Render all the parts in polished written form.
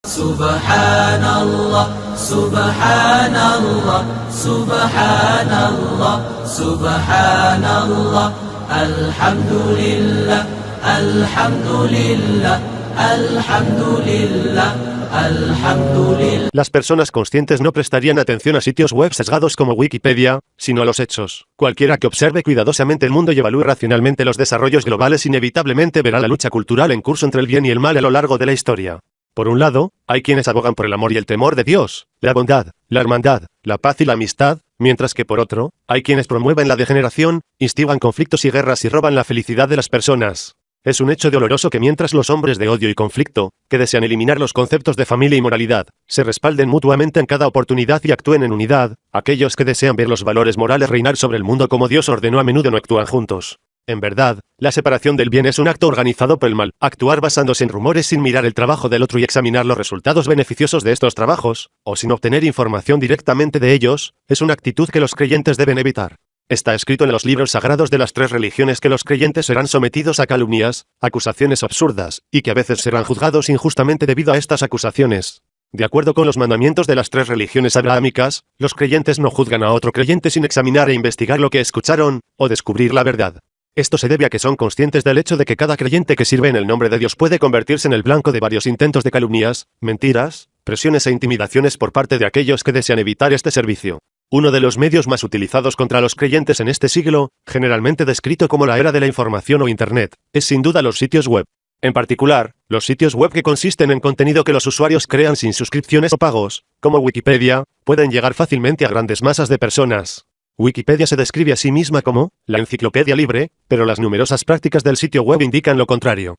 Subhanallah, subhanallah, subhanallah, subhanallah, alhamdulillah, alhamdulillah, alhamdulillah, alhamdulillah. Las personas conscientes no prestarían atención a sitios web sesgados como Wikipedia, sino a los hechos. Cualquiera que observe cuidadosamente el mundo y evalúe racionalmente los desarrollos globales inevitablemente verá la lucha cultural en curso entre el bien y el mal a lo largo de la historia. Por un lado, hay quienes abogan por el amor y el temor de Dios, la bondad, la hermandad, la paz y la amistad, mientras que por otro, hay quienes promueven la degeneración, instigan conflictos y guerras y roban la felicidad de las personas. Es un hecho doloroso que mientras los hombres de odio y conflicto, que desean eliminar los conceptos de familia y moralidad, se respalden mutuamente en cada oportunidad y actúen en unidad, aquellos que desean ver los valores morales reinar sobre el mundo como Dios ordenó a menudo no actúan juntos. En verdad, la separación del bien es un acto organizado por el mal. Actuar basándose en rumores sin mirar el trabajo del otro y examinar los resultados beneficiosos de estos trabajos, o sin obtener información directamente de ellos, es una actitud que los creyentes deben evitar. Está escrito en los libros sagrados de las tres religiones que los creyentes serán sometidos a calumnias, acusaciones absurdas, y que a veces serán juzgados injustamente debido a estas acusaciones. De acuerdo con los mandamientos de las tres religiones abrahámicas, los creyentes no juzgan a otro creyente sin examinar e investigar lo que escucharon, o descubrir la verdad. Esto se debe a que son conscientes del hecho de que cada creyente que sirve en el nombre de Dios puede convertirse en el blanco de varios intentos de calumnias, mentiras, presiones e intimidaciones por parte de aquellos que desean evitar este servicio. Uno de los medios más utilizados contra los creyentes en este siglo, generalmente descrito como la era de la información o Internet, es sin duda los sitios web. En particular, los sitios web que consisten en contenido que los usuarios crean sin suscripciones o pagos, como Wikipedia, pueden llegar fácilmente a grandes masas de personas. Wikipedia se describe a sí misma como la enciclopedia libre, pero las numerosas prácticas del sitio web indican lo contrario.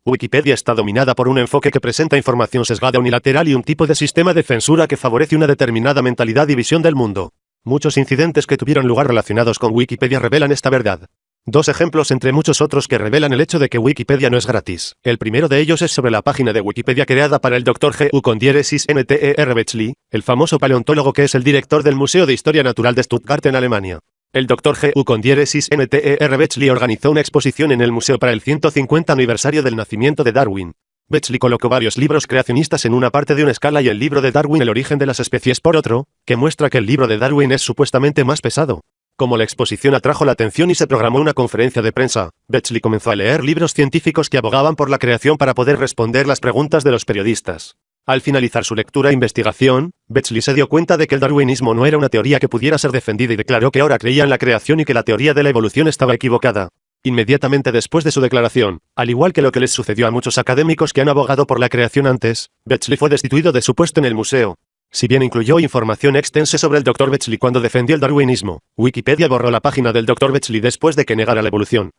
Wikipedia está dominada por un enfoque que presenta información sesgada unilateral y un tipo de sistema de censura que favorece una determinada mentalidad y visión del mundo. Muchos incidentes que tuvieron lugar relacionados con Wikipedia revelan esta verdad. Dos ejemplos entre muchos otros que revelan el hecho de que Wikipedia no es gratis. El primero de ellos es sobre la página de Wikipedia creada para el Dr. G.U. Bechley, el famoso paleontólogo que es el director del Museo de Historia Natural de Stuttgart en Alemania. El Dr. G.U. Bechley organizó una exposición en el museo para el 150 aniversario del nacimiento de Darwin. Bechley colocó varios libros creacionistas en una parte de una escala y el libro de Darwin El origen de las especies por otro, que muestra que el libro de Darwin es supuestamente más pesado. Como la exposición atrajo la atención y se programó una conferencia de prensa, Bechley comenzó a leer libros científicos que abogaban por la creación para poder responder las preguntas de los periodistas. Al finalizar su lectura e investigación, Bechley se dio cuenta de que el darwinismo no era una teoría que pudiera ser defendida y declaró que ahora creía en la creación y que la teoría de la evolución estaba equivocada. Inmediatamente después de su declaración, al igual que lo que les sucedió a muchos académicos que han abogado por la creación antes, Bechley fue destituido de su puesto en el museo. Si bien incluyó información extensa sobre el Dr. Bechley cuando defendió el darwinismo, Wikipedia borró la página del Dr. Bechley después de que negara la evolución.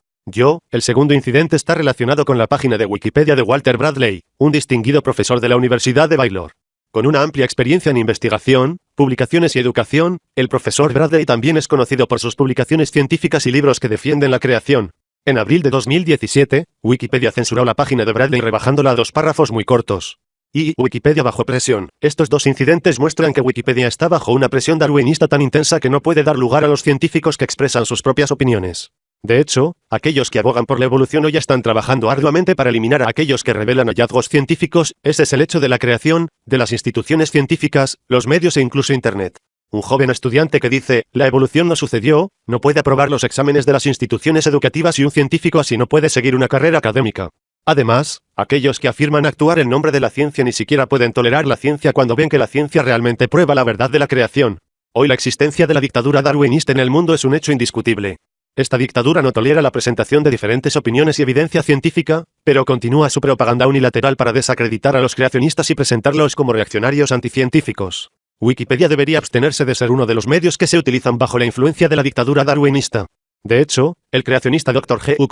El segundo incidente está relacionado con la página de Wikipedia de Walter Bradley, un distinguido profesor de la Universidad de Baylor. Con una amplia experiencia en investigación, publicaciones y educación, el profesor Bradley también es conocido por sus publicaciones científicas y libros que defienden la creación. En abril de 2017, Wikipedia censuró la página de Bradley rebajándola a 2 párrafos muy cortos. Wikipedia bajo presión. Estos dos incidentes muestran que Wikipedia está bajo una presión darwinista tan intensa que no puede dar lugar a los científicos que expresan sus propias opiniones. De hecho, aquellos que abogan por la evolución hoy están trabajando arduamente para eliminar a aquellos que revelan hallazgos científicos. Ese es el hecho de la creación, de las instituciones científicas, los medios e incluso Internet. Un joven estudiante que dice, la evolución no sucedió, no puede aprobar los exámenes de las instituciones educativas y un científico así no puede seguir una carrera académica. Además, aquellos que afirman actuar en nombre de la ciencia ni siquiera pueden tolerar la ciencia cuando ven que la ciencia realmente prueba la verdad de la creación. Hoy la existencia de la dictadura darwinista en el mundo es un hecho indiscutible. Esta dictadura no tolera la presentación de diferentes opiniones y evidencia científica, pero continúa su propaganda unilateral para desacreditar a los creacionistas y presentarlos como reaccionarios anticientíficos. Wikipedia debería abstenerse de ser uno de los medios que se utilizan bajo la influencia de la dictadura darwinista. De hecho, el creacionista Dr. G.U.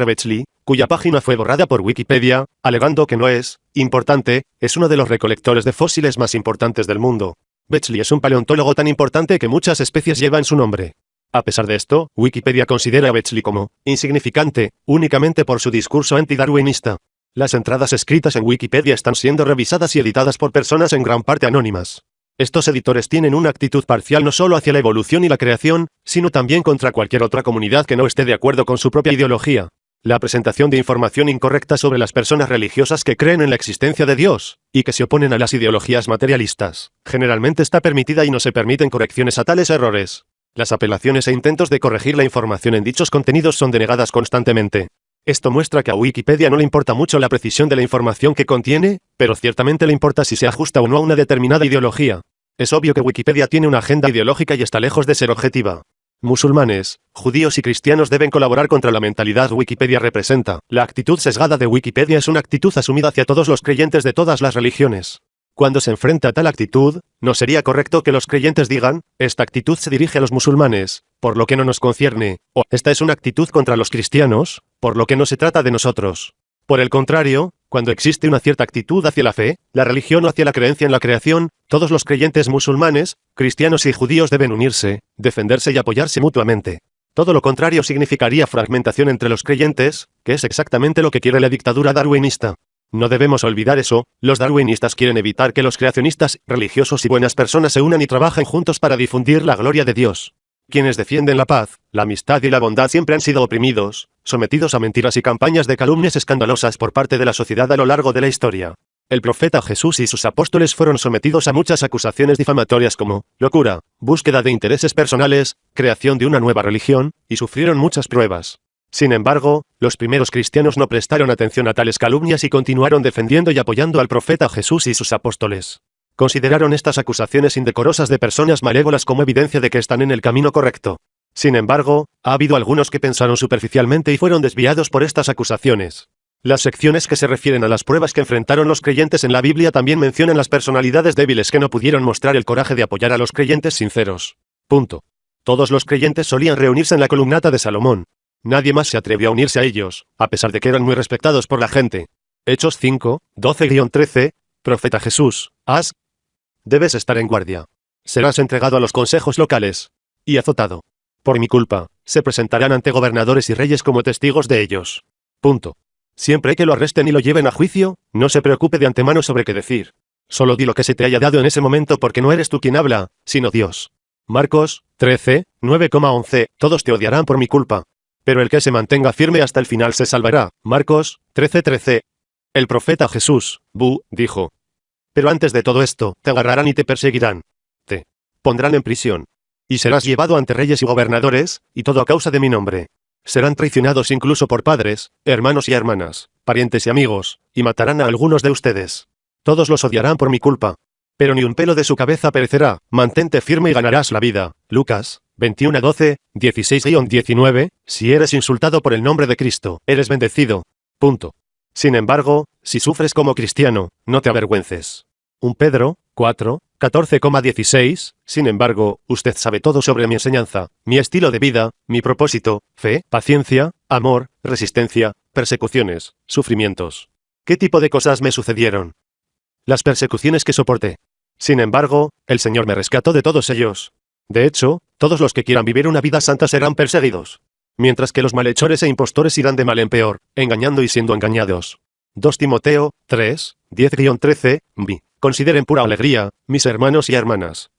Bechley, cuya página fue borrada por Wikipedia, alegando que no es importante, es uno de los recolectores de fósiles más importantes del mundo. Bechley es un paleontólogo tan importante que muchas especies llevan su nombre. A pesar de esto, Wikipedia considera a Bechley como insignificante, únicamente por su discurso antidarwinista. Las entradas escritas en Wikipedia están siendo revisadas y editadas por personas en gran parte anónimas. Estos editores tienen una actitud parcial no solo hacia la evolución y la creación, sino también contra cualquier otra comunidad que no esté de acuerdo con su propia ideología. La presentación de información incorrecta sobre las personas religiosas que creen en la existencia de Dios, y que se oponen a las ideologías materialistas, generalmente está permitida y no se permiten correcciones a tales errores. Las apelaciones e intentos de corregir la información en dichos contenidos son denegadas constantemente. Esto muestra que a Wikipedia no le importa mucho la precisión de la información que contiene, pero ciertamente le importa si se ajusta o no a una determinada ideología. Es obvio que Wikipedia tiene una agenda ideológica y está lejos de ser objetiva. Musulmanes, judíos y cristianos deben colaborar contra la mentalidad Wikipedia representa. La actitud sesgada de Wikipedia es una actitud asumida hacia todos los creyentes de todas las religiones. Cuando se enfrenta a tal actitud, no sería correcto que los creyentes digan, esta actitud se dirige a los musulmanes, por lo que no nos concierne, o esta es una actitud contra los cristianos, por lo que no se trata de nosotros. Por el contrario, cuando existe una cierta actitud hacia la fe, la religión o hacia la creencia en la creación, todos los creyentes musulmanes, cristianos y judíos deben unirse, defenderse y apoyarse mutuamente. Todo lo contrario significaría fragmentación entre los creyentes, que es exactamente lo que quiere la dictadura darwinista. No debemos olvidar eso, los darwinistas quieren evitar que los creacionistas, religiosos y buenas personas se unan y trabajen juntos para difundir la gloria de Dios. Quienes defienden la paz, la amistad y la bondad siempre han sido oprimidos, sometidos a mentiras y campañas de calumnias escandalosas por parte de la sociedad a lo largo de la historia. El profeta Jesús y sus apóstoles fueron sometidos a muchas acusaciones difamatorias como locura, búsqueda de intereses personales, creación de una nueva religión, y sufrieron muchas pruebas. Sin embargo, los primeros cristianos no prestaron atención a tales calumnias y continuaron defendiendo y apoyando al profeta Jesús y sus apóstoles. Consideraron estas acusaciones indecorosas de personas malévolas como evidencia de que están en el camino correcto. Sin embargo, ha habido algunos que pensaron superficialmente y fueron desviados por estas acusaciones. Las secciones que se refieren a las pruebas que enfrentaron los creyentes en la Biblia también mencionan las personalidades débiles que no pudieron mostrar el coraje de apoyar a los creyentes sinceros. Punto. Todos los creyentes solían reunirse en la columnata de Salomón. Nadie más se atrevió a unirse a ellos, a pesar de que eran muy respetados por la gente. Hechos 5, 12-13, Profeta Jesús, debes estar en guardia. Serás entregado a los consejos locales y azotado. Por mi culpa, se presentarán ante gobernadores y reyes como testigos de ellos. Punto. Siempre que lo arresten y lo lleven a juicio, no se preocupe de antemano sobre qué decir. Solo di lo que se te haya dado en ese momento porque no eres tú quien habla, sino Dios. Marcos 13, 9,11, todos te odiarán por mi culpa. Pero el que se mantenga firme hasta el final se salvará. Marcos 13:13. El profeta Jesús, dijo. Pero antes de todo esto, te agarrarán y te perseguirán. Te pondrán en prisión. Y serás llevado ante reyes y gobernadores, y todo a causa de mi nombre. Serán traicionados incluso por padres, hermanos y hermanas, parientes y amigos, y matarán a algunos de ustedes. Todos los odiarán por mi culpa. Pero ni un pelo de su cabeza perecerá. Mantente firme y ganarás la vida. Lucas 21:12, 16-19, si eres insultado por el nombre de Cristo, eres bendecido. Punto. Sin embargo, si sufres como cristiano, no te avergüences. 1 Pedro 4, 14,16, sin embargo, usted sabe todo sobre mi enseñanza, mi estilo de vida, mi propósito, fe, paciencia, amor, resistencia, persecuciones, sufrimientos. ¿Qué tipo de cosas me sucedieron? Las persecuciones que soporté. Sin embargo, el Señor me rescató de todos ellos. De hecho, todos los que quieran vivir una vida santa serán perseguidos. Mientras que los malhechores e impostores irán de mal en peor, engañando y siendo engañados. 2 Timoteo 3, 10-13, Consideren pura alegría, mis hermanos y hermanas,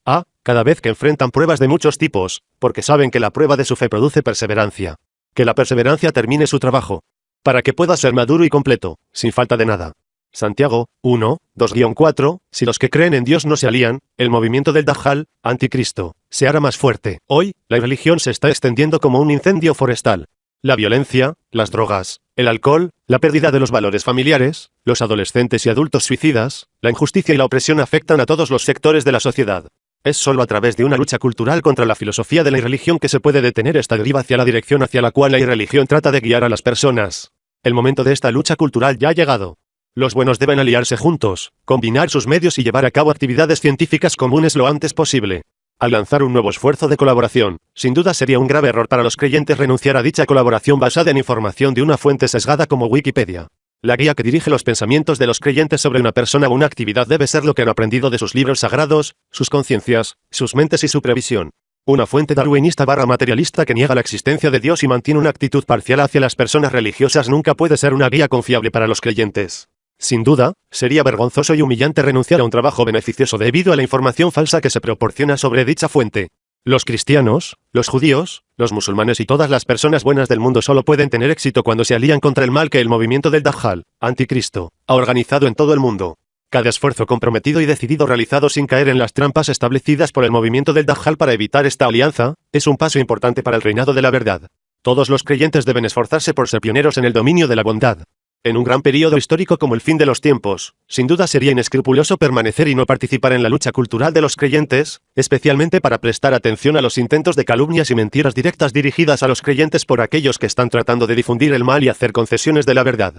cada vez que enfrentan pruebas de muchos tipos, porque saben que la prueba de su fe produce perseverancia. Que la perseverancia termine su trabajo, para que pueda ser maduro y completo, sin falta de nada. Santiago 1, 2-4, si los que creen en Dios no se alían, el movimiento del Dajjal, anticristo, se hará más fuerte. Hoy, la religión se está extendiendo como un incendio forestal. La violencia, las drogas, el alcohol, la pérdida de los valores familiares, los adolescentes y adultos suicidas, la injusticia y la opresión afectan a todos los sectores de la sociedad. Es solo a través de una lucha cultural contra la filosofía de la irreligión que se puede detener esta deriva hacia la dirección hacia la cual la irreligión trata de guiar a las personas. El momento de esta lucha cultural ya ha llegado. Los buenos deben aliarse juntos, combinar sus medios y llevar a cabo actividades científicas comunes lo antes posible. Al lanzar un nuevo esfuerzo de colaboración, sin duda sería un grave error para los creyentes renunciar a dicha colaboración basada en información de una fuente sesgada como Wikipedia. La guía que dirige los pensamientos de los creyentes sobre una persona o una actividad debe ser lo que han aprendido de sus libros sagrados, sus conciencias, sus mentes y su previsión. Una fuente darwinista/materialista que niega la existencia de Dios y mantiene una actitud parcial hacia las personas religiosas nunca puede ser una guía confiable para los creyentes. Sin duda, sería vergonzoso y humillante renunciar a un trabajo beneficioso debido a la información falsa que se proporciona sobre dicha fuente. Los cristianos, los judíos, los musulmanes y todas las personas buenas del mundo solo pueden tener éxito cuando se alían contra el mal que el movimiento del Dajjal, anticristo, ha organizado en todo el mundo. Cada esfuerzo comprometido y decidido realizado sin caer en las trampas establecidas por el movimiento del Dajjal para evitar esta alianza, es un paso importante para el reinado de la verdad. Todos los creyentes deben esforzarse por ser pioneros en el dominio de la bondad. En un gran periodo histórico como el fin de los tiempos, sin duda sería inescrupuloso permanecer y no participar en la lucha cultural de los creyentes, especialmente para prestar atención a los intentos de calumnias y mentiras directas dirigidas a los creyentes por aquellos que están tratando de difundir el mal y hacer concesiones de la verdad.